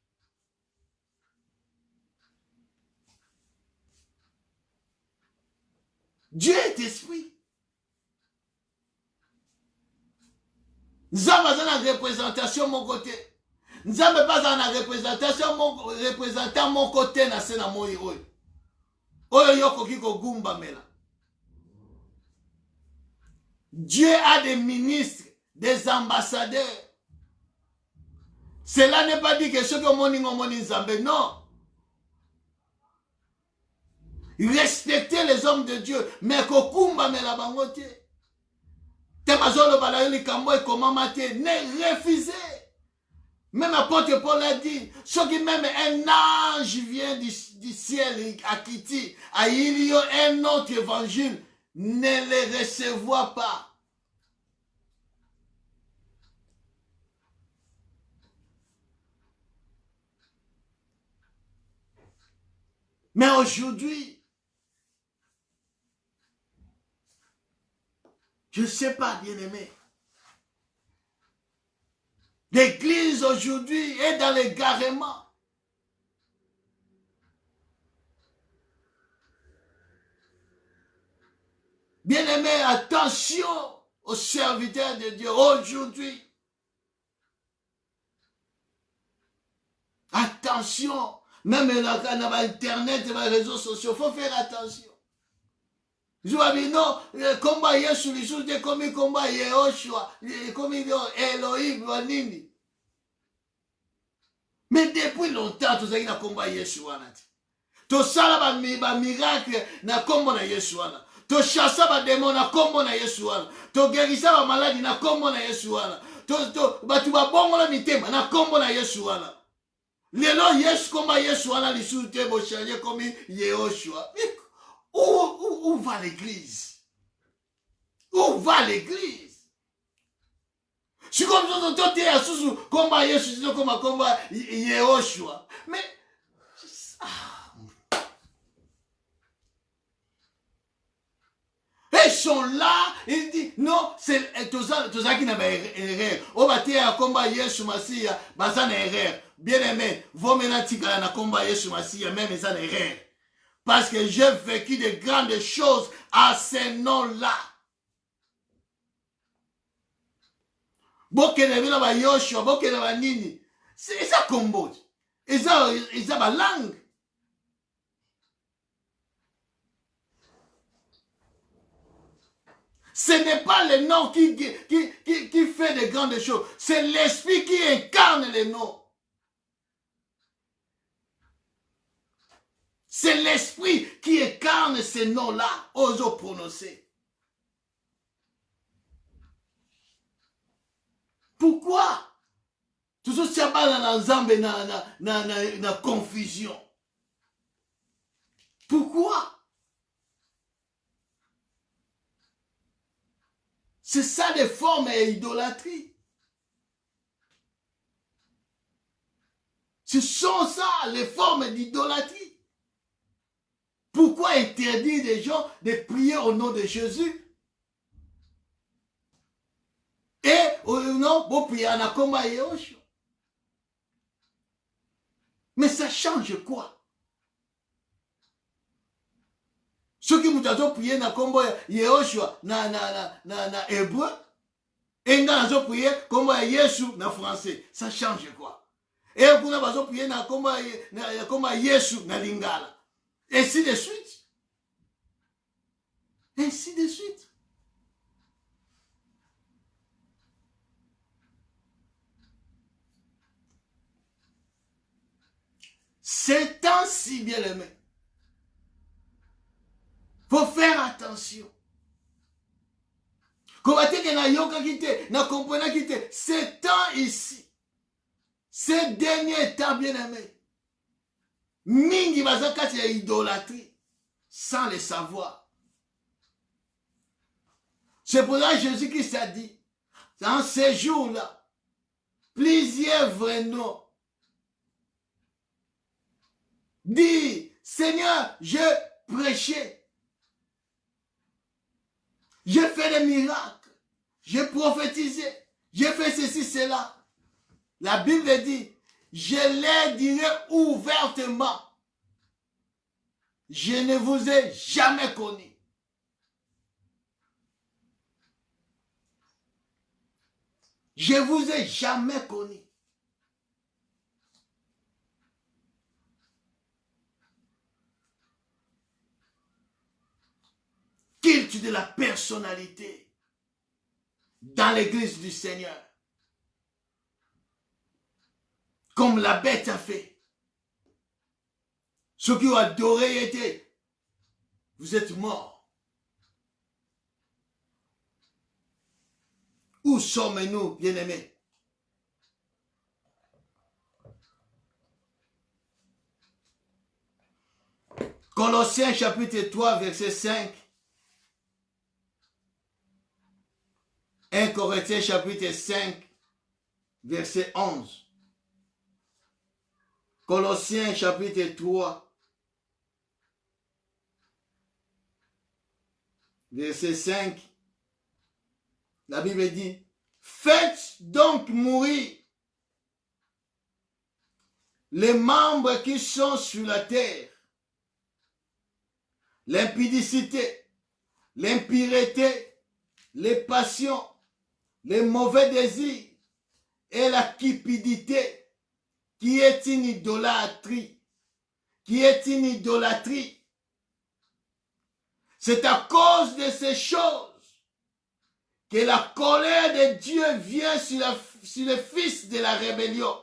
Dieu est esprit. Nous avons une représentation de mon côté. Nous n'avons pas une représentation représentant mon côté na sena moi oyo. Oyo yoko kiko gumba mela. Dieu a des ministres, des ambassadeurs. Cela n'est pas dit que ceux qui ont moni Zambé, non. Respectez les hommes de Dieu, mais kokumba mela bangote. Temazolo balayoli kambo et comment mater, ne refusez. Même apôtre Paul a dit, ce qui même un ange vient du ciel à Kiti, à Ilio, un autre évangile, ne les recevoir pas. Mais aujourd'hui, je ne sais pas, bien-aimé. L'église aujourd'hui est dans l'égarement. Bien-aimé, attention aux serviteurs de Dieu aujourd'hui. Attention, même dans Internet et les réseaux sociaux, il faut faire attention. Je vois bien, non, combat Yesu, les choses comme combat Yehoshua, comme Elohim, Nini. Mais depuis longtemps, tu as combat Yeshua. Tu as un miracle na combo na Yeshua. Tu chasses un démon na combo na Yeshua. Tu guéris un maladie na combo na Yeshua. Tu vas bon la mitema na combo na Yeshua. Lelo Yesu combat Yeshua, les choses te vont changer comme Yehoshua. Où va l'église? Où va l'église? Si comme ça, tu es à sous combat Yesu, comme combat Yehoshua. Mais ils sont là, ils disent non, c'est tout ça qui n'a pas erreur. On va dire à combat Yesu Massia, bazan erreur. Bien aimé, vos menatika na combat Yesu Massia, même ils ont erreur. Parce que j'ai vécu de grandes choses à ce nom-là. Bokene vila ba Yoshua, bokene ba nini. C'est ça combo. Et ça ba langue. Ce n'est pas le nom qui fait de grandes choses. C'est l'esprit qui incarne les noms. C'est l'esprit qui incarne ces noms-là, ose prononcer. Pourquoi? Tout ça, c'est pas dans l'ensemble, na confusion. Pourquoi? C'est ça des formes et idolâtrie. Ce sont ça les formes d'idolâtrie. Pourquoi interdire des gens de prier au nom de Jésus? Et au nom, vous priez en Akoma et Yoshua. Mais ça change quoi? Ceux qui m'ont prié na Kombo Yehoshua na hébreu, et nga nazo prié Kombo Yesu na français, ça change quoi? Et kuna bazo prié na Kombo Yesu na lingala. Ainsi de suite. Ainsi de suite. C'est ainsi, bien aimé. Faut faire attention. C'est temps ici. Ces derniers temps, bien aimé. Mingi bazakati ya idolâtrie sans le savoir. C'est pour ça que Jésus-Christ a dit, dans ces jours-là, plusieurs vrais noms dit, Seigneur, je prêchais. J'ai fait des miracles. J'ai prophétisé. J'ai fait ceci, cela. La Bible dit, je les dirai ouvertement. Je ne vous ai jamais connu. Je vous ai jamais connu. Culte de la personnalité dans l'église du Seigneur. Comme la bête a fait. Ceux qui ont adoré étaient, vous êtes morts. Où sommes-nous, bien-aimés? Colossiens chapitre 3, verset 5. 1 Corinthiens chapitre 5, verset 11. Colossiens chapitre 3, verset 5. La Bible dit, faites donc mourir les membres qui sont sur la terre, l'impudicité, l'impureté, les passions, les mauvais désirs et la cupidité, qui est une idolâtrie. Qui est une idolâtrie. C'est à cause de ces choses que la colère de Dieu vient sur le fils de la rébellion,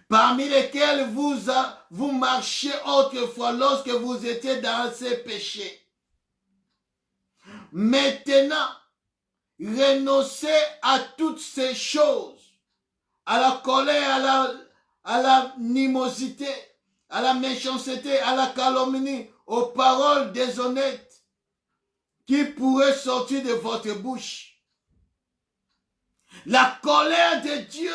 parmi lesquels vous marchiez autrefois lorsque vous étiez dans ces péchés. Maintenant, renoncez à toutes ces choses, à la colère, à l'animosité, à la méchanceté, à la calomnie, aux paroles déshonnêtes qui pourraient sortir de votre bouche. La colère de Dieu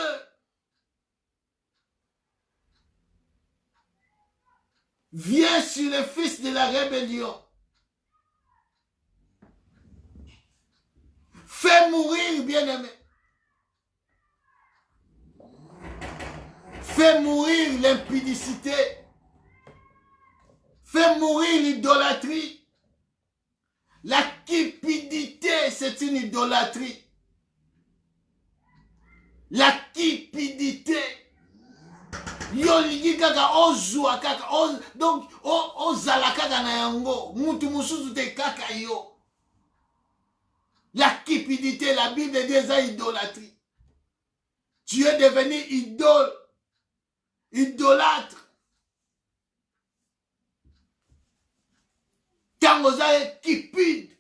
vient sur le fils de la rébellion. Fais mourir, bien-aimé. Fais mourir l'impudicité. Fais mourir l'idolâtrie. La cupidité, c'est une idolâtrie. La cupidité. Yolingi kaka ozwa kaka donc ozala kaka na yango mutu mususu te kaka yo. La cupidité, la Bible dit ça, idolâtrie. Tu es devenu idolâtre. Quand vous êtes cupide,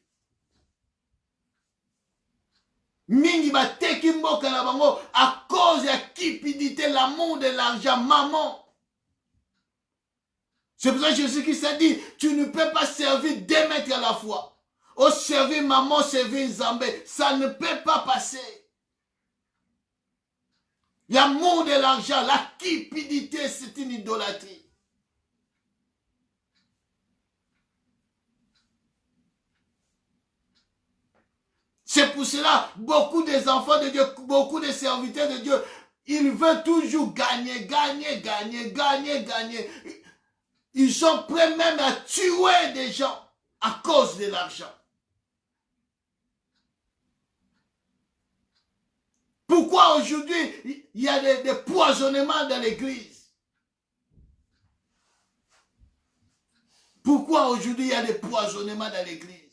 mingi bateki mboka na bango à cause de la cupidité, l'amour de l'argent, maman. C'est pour ça que Jésus-Christ a dit, tu ne peux pas servir deux maîtres à la fois. Au servir maman, servir Zambé, ça ne peut pas passer. L'amour de l'argent, la cupidité, c'est une idolâtrie. C'est pour cela, beaucoup des enfants de Dieu, beaucoup de serviteurs de Dieu, ils veulent toujours gagner, gagner, gagner, gagner, gagner. Ils sont prêts même à tuer des gens à cause de l'argent. Pourquoi aujourd'hui, il y a des poisonnements dans l'église? Pourquoi aujourd'hui, il y a des poisonnements dans l'église?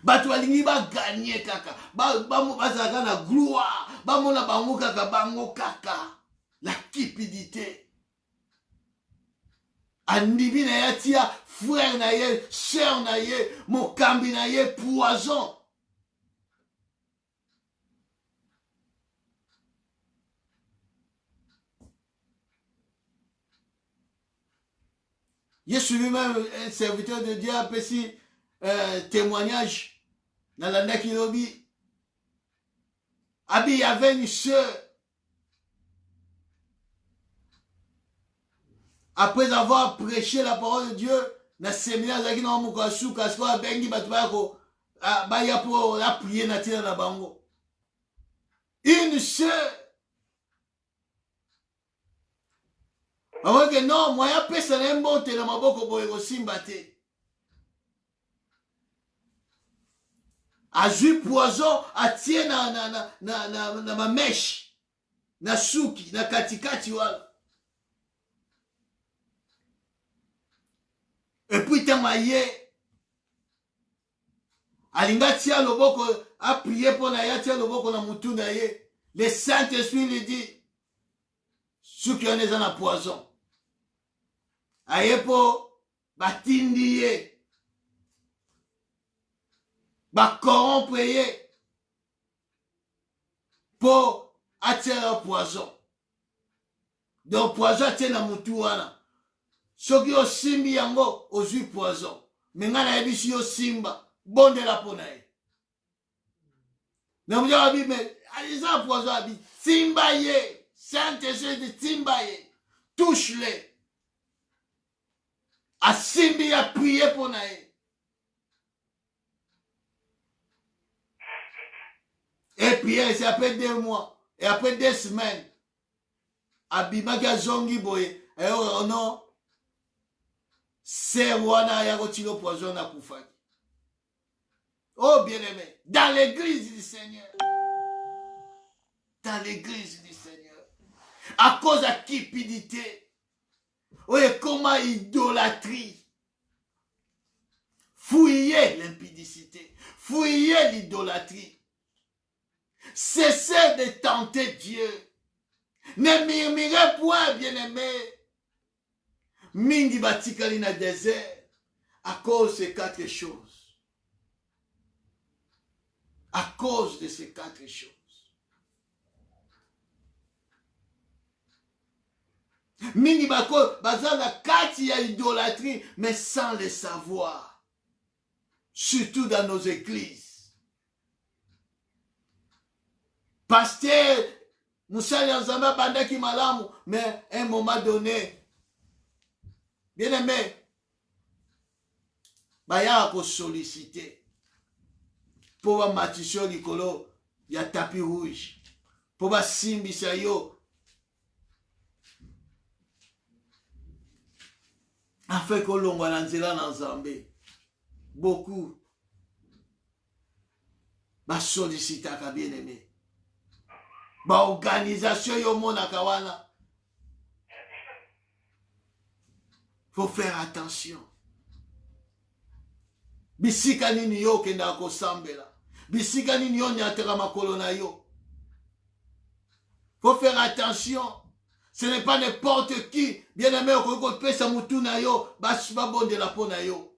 Bato balingi ba gagner kaka. Bazaka na gloire. Bamona bango kaka bango kaka. La cupidité. Andibi na ya tia frère na ye, sœur na ye, mokambi na ye poison. J'ai suivi même un serviteur de Dieu appelé si témoignage. Nalanda Kilobi. Abi, il y avait une sœur. Après avoir prêché la parole de Dieu, dans le séminaire, il y a une sœur. Avant que non, moi, je suis un bon téléphone, je suis a jus poison atie na mamèche na suki na katikati wala et puis tamaye alinga tia loboko a prier pour na ya tia loboko na mutu na ye le Saint-Esprit lui dit suki on est na poison ayepo batindi ye ba corrompre ye pour attirer le poison. Donc poison attirer na mutu wana. Soki o simbi yango ozui poison. Menga na yebi si yo simba bonde la pona ye. Na muja abi me alisa poison abi simba ye. Saint-Esprit de simba ye. Touche-le. A simbi a prier pona ye. Et puis, c'est après 2 mois. Et après 2 semaines, Abimaki a zongi boye. Et oh non, c'est wana ya rotilo poison na kufaki. Oh bien-aimé, dans l'église du Seigneur. Dans l'église du Seigneur. À cause de la cupidité. Oui, comment idolâtrie. Fouillez l'impudicité. Fouillez l'idolâtrie. Cessez de tenter Dieu. Ne murmurez point, bien-aimé. Mingi batikali na désert à cause de ces 4 choses. À cause de ces 4 choses. Mingi bako bazala kati ya idolâtrie, mais sans le savoir. Surtout dans nos églises. Pasteur, Moussa Nzamba bandaki malamu, mais à un moment donné, bien aimé, baya ko solliciter pour ba matisho likolo ya tapis rouge, pour ba simbisa yo, afin que l'on na nzela na Nzambe. Beaucoup ba sollicitaka bien aimé. Ba organisation yo mona kawana. Faut faire attention. Bisika nini yo kenda ko sambela. Bisika nini yo nyatera makolo na yo. Faut faire attention. Ce n'est pas n'importe qui. Bien aimé ko pesa mutu na yo, ba bonde la po na yo.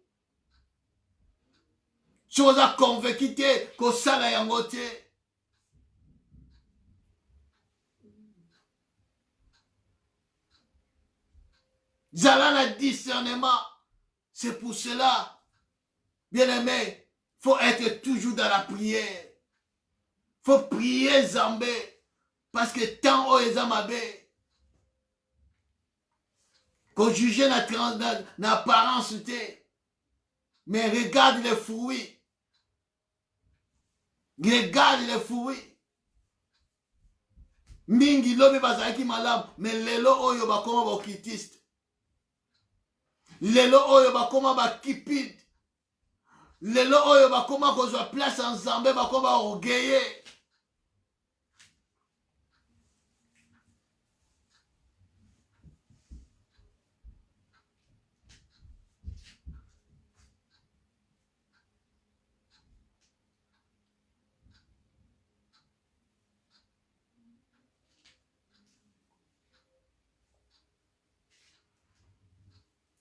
Chose à convaincre ko sala yango te. Zala le discernement. C'est pour cela, bien aimé, il faut être toujours dans la prière. faut prier Zambé. Parce que tant o ezamabe. Qu'on juge l'apparence. Mais regarde les fruits. Regarde les fruits. Mingi lobi bazaki malamu. Mais lelo oyo bakoma bakitiste. Lelo oyo bakoma bakipide. Lelo oyo bakoma kozwa place ensemble bakoma orgueilleux.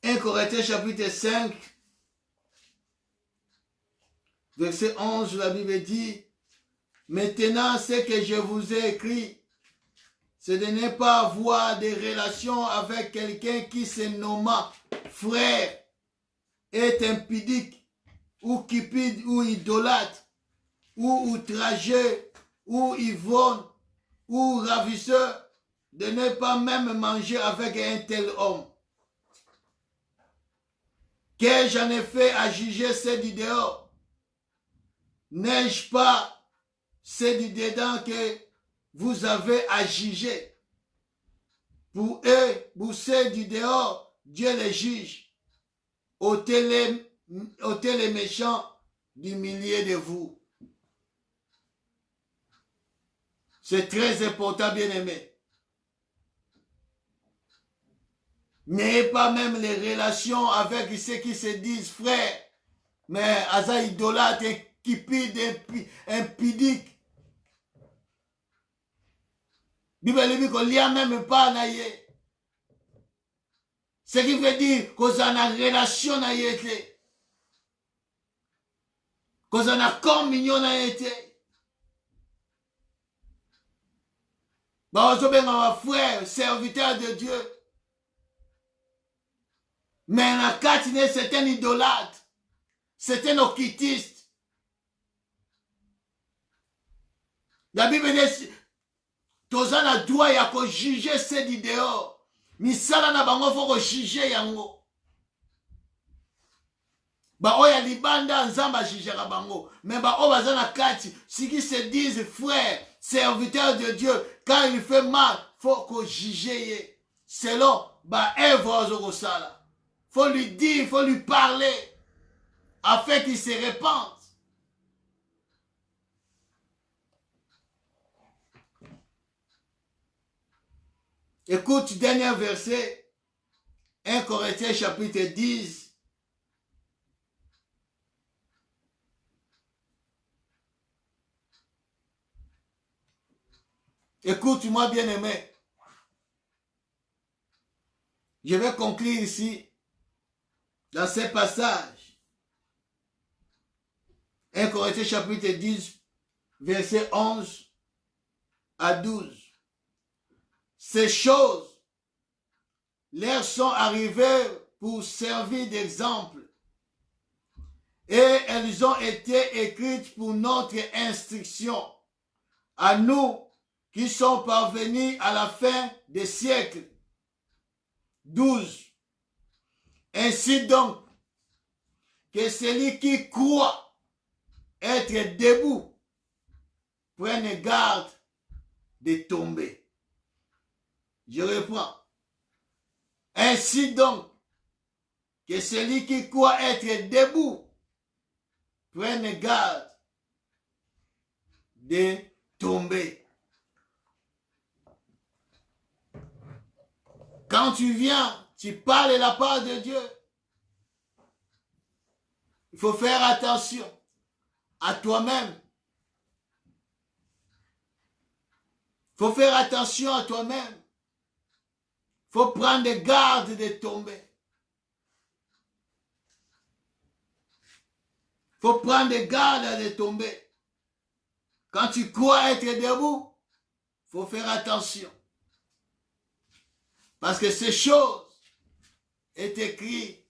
1 Corinthiens chapitre 5, verset 11, la Bible dit, maintenant ce que je vous ai écrit, c'est de ne pas avoir des relations avec quelqu'un qui se nomma frère, est impudique, ou cupide, ou idolâtre, ou outrageux, ou ivrogne, ou ravisseur, de ne pas même manger avec un tel homme. Que j'en ai fait à juger ceux du dehors? N'ai-je pas ceux du dedans que vous avez à juger? Pour eux, pour ceux du dehors, Dieu les juge. ôtez les méchants du milieu de vous. C'est très important, bien-aimé. N'ayez pas même les relations avec ceux qui se disent frères, mais aza idolâtre, cupide, impudique. Bible dit qu'on n'y a même pas naïe. Ce qui veut dire qu'on a une relation naïe, qu'on a une communion naïe. Bah, on a frère, serviteur de Dieu. Mais la Katine, c'est un idolâtre. C'est un occultiste. La Bible dit, tous a droit à juger ceux du dehors. Misala na bango faut juger yango. Ba oya libanda nzamba jugera bango. Mais ba o bazana kati, ceux qui se disent frères, serviteurs de Dieu, quand il fait mal, faut qu'on juge selon ba œuvre ozokosala. Faut lui dire, faut lui parler, afin qu'il se répande. Écoute, dernier verset, 1 Corinthiens chapitre 10. Écoute-moi, bien-aimé. Je vais conclure ici, dans ce passage. 1 Corinthiens chapitre 10, verset 11 à 12. Ces choses leur sont arrivées pour servir d'exemple et elles ont été écrites pour notre instruction, à nous qui sont parvenus à la fin des siècles. 12. Ainsi donc, que celui qui croit être debout prenne garde de tomber. Je reprends. Ainsi donc, que celui qui croit être debout prenne garde de tomber. Quand tu viens, tu parles de la part de Dieu. Il faut faire attention à toi-même. Il faut faire attention à toi-même. Il faut prendre garde de tomber. Il faut prendre garde de tomber. Quand tu crois être debout, il faut faire attention. Parce que ces choses est écrites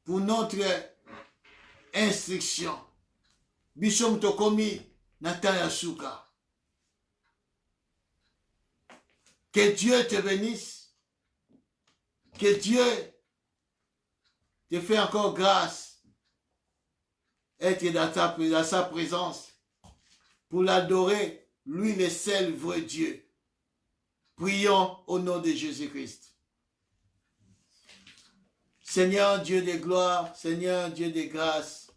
pour notre instruction. Bishom Tokomi, Nathan Yasuka. Que Dieu te bénisse. Que Dieu te fait encore grâce. Être dans sa présence. Pour l'adorer, lui le seul vrai Dieu. Prions au nom de Jésus-Christ. Seigneur Dieu de gloire, Seigneur Dieu de grâce.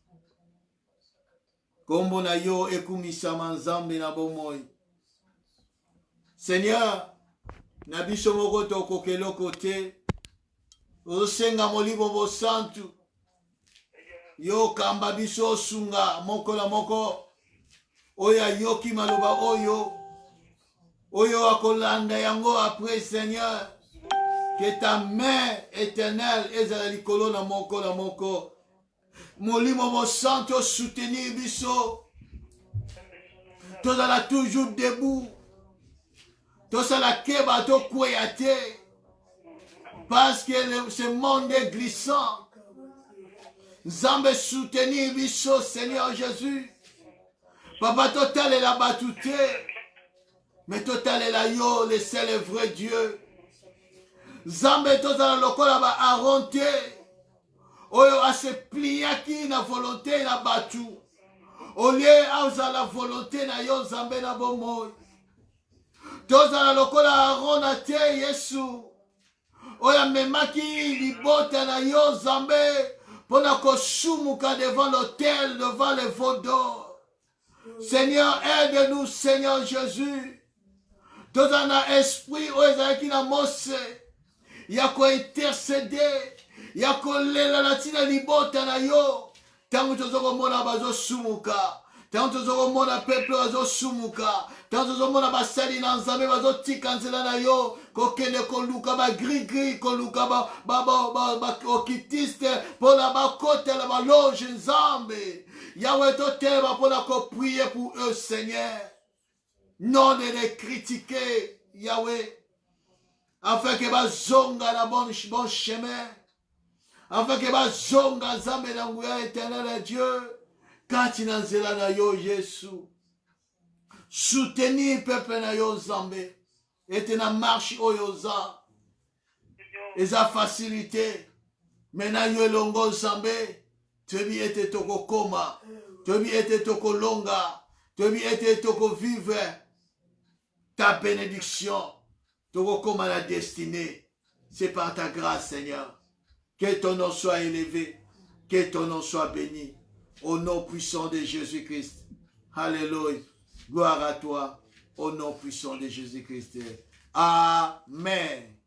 Kombo na yo ekumisama nzambe na bomoi. Seigneur, na biso moko tokokeloko te. Osenga molimo bo santu. Yo kamba biso sunga moko la moko. Oya yoki maloba oyo. Oyo akolanda yango après Seigneur. Que ta main éternelle ezala likolo na moko la moko. Molimo mo santo soutenir biso. Tozala toujours debout. Tozala keba to kweyate. Parce que ce monde est glissant. Nzambe soutenir biso Seigneur Jésus. Papa total est la batute. Mais total est la yo le seul et vrai Dieu. Nzambe tozala lokola ba aronte. Oyo a se pliaki na volonté na batu. Au lieu a la volonté na yo Nzambe na bomoi. Tozala lokola Aaron na te Yesu. Oya memaki libota na yo Nzambe. Pona kosumuka devant l'autel, devant les veaux d'or. Seigneur, aide-nous Seigneur Jésus. Tozana esprit oyo qui na mose. Yako intercéder. Yako lela na tina libota na yo. Tangu tozoko mona bazo sumuka. Tangu tozoko mona peuple bazo sumuka. Tangu tozoko mona basali na Nzambe bazo tika nzela na yo. Kokene koluka ba gris koluka ba okitiste. Pona ba kote la ba loge Nzambe. Yahweh toteba pona ko prier pour eux Seigneur. Non de les critiquer Yahweh. Afin que ba zonga na bon chemin. Afin que ba zonga Nzambe na nguya éternel Dieu. Kati na nzela na yo Yesu. Soutenir peuple na yo Nzambe. Et na marche oyoza. Eza facilité. Mena yo elongo Nzambe. Tebi ete toko koma. Tebi ete toko longa. Tebi ete toko vivre. Ta bénédiction. Toko koma la destinée. C'est par ta grâce Seigneur. Que ton nom soit élevé. Que ton nom soit béni. Au nom puissant de Jésus-Christ. Alléluia. Gloire à toi. Au nom puissant de Jésus-Christ. Amen.